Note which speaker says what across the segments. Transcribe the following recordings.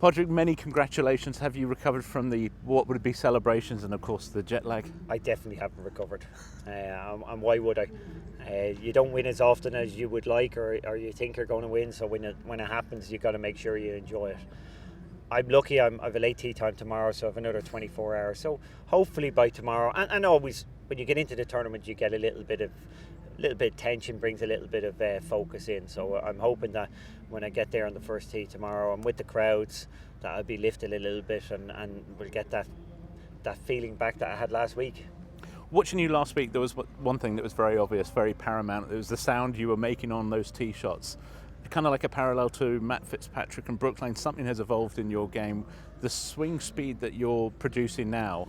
Speaker 1: Padraig, many congratulations. Have you recovered from the what would be celebrations and of course the jet lag?
Speaker 2: I definitely haven't recovered, and why would I? You don't win as often as you would like, or you think you're going to win. So when it happens, you got to make sure you enjoy it. I'm lucky. I've a late tea time tomorrow, so I have another 24 hours. So hopefully by tomorrow, and always when you get into the tournament, you get a little bit of tension, brings a little bit of focus in. So I'm hoping that when I get there on the first tee tomorrow, I'm with the crowds, that I'll be lifted a little bit, and we'll get that feeling back that I had last week.
Speaker 1: Watching you last week, there was one thing that was very obvious, very paramount. It was the sound you were making on those tee shots. Kind of like a parallel to Matt Fitzpatrick and Brookline. Something has evolved in your game. The swing speed that you're producing now,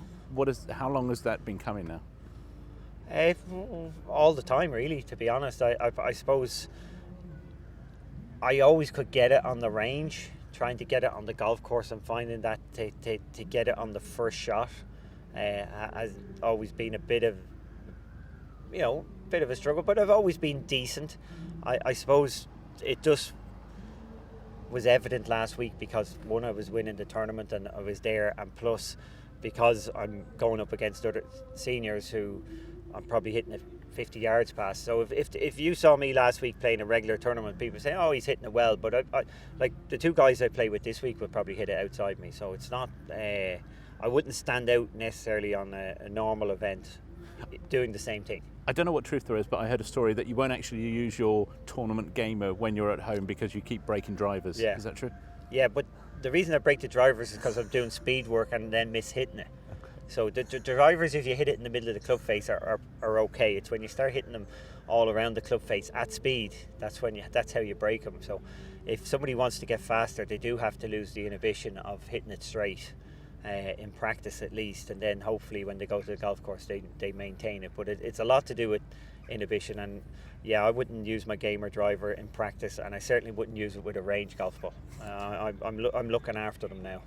Speaker 1: how long has that been coming now?
Speaker 2: All the time, really, to be honest. I suppose I always could get it on the range. Trying to get it on the golf course and finding that to get it on the first shot has always been a bit of a struggle, but I've always been decent. I suppose it just was evident last week because one, I was winning the tournament and I was there, and plus because I'm going up against other seniors who I'm probably hitting it 50 yards past. So if you saw me last week playing a regular tournament, people say, oh, he's hitting it well, but I like the two guys I play with this week would probably hit it outside me. So it's not I wouldn't stand out necessarily on a normal event doing the same thing.
Speaker 1: I don't know what truth there is, but I heard a story that you won't actually use your tournament gamer when you're at home because you keep breaking drivers.
Speaker 2: Yeah.
Speaker 1: Is that true?
Speaker 2: Yeah, but the reason I break the drivers is because I'm doing speed work and then miss hitting it. So the drivers, if you hit it in the middle of the club face, are okay. It's when you start hitting them all around the club face at speed, that's how you break them. So if somebody wants to get faster, they do have to lose the inhibition of hitting it straight. In practice at least, and then hopefully when they go to the golf course they maintain it. But it's a lot to do with inhibition, and yeah, I wouldn't use my gamer driver in practice, and I certainly wouldn't use it with a range golf ball. I'm looking after them now.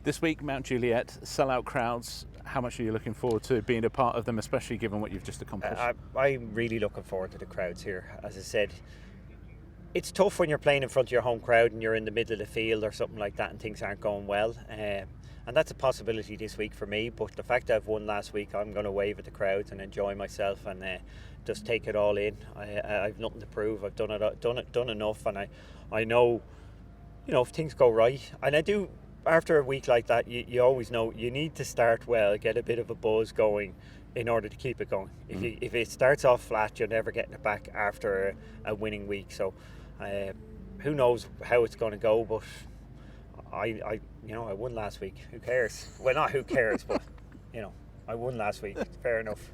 Speaker 1: This week, Mount Juliet, sellout crowds. How much are you looking forward to being a part of them, especially given what you've just accomplished?
Speaker 2: I'm really looking forward to the crowds here. As I said, it's tough when you're playing in front of your home crowd and you're in the middle of the field or something like that and things aren't going well. And that's a possibility this week for me, but the fact that I've won last week, I'm going to wave at the crowds and enjoy myself and just take it all in. I've nothing to prove. I've done enough, and I know, if things go right, and I do. After a week like that, you always know you need to start well, get a bit of a buzz going in order to keep it going. If it starts off flat, you're never getting it back after a winning week. So who knows how it's going to go, but I won last week. Who cares? Well, not who cares, but I won last week. Fair enough.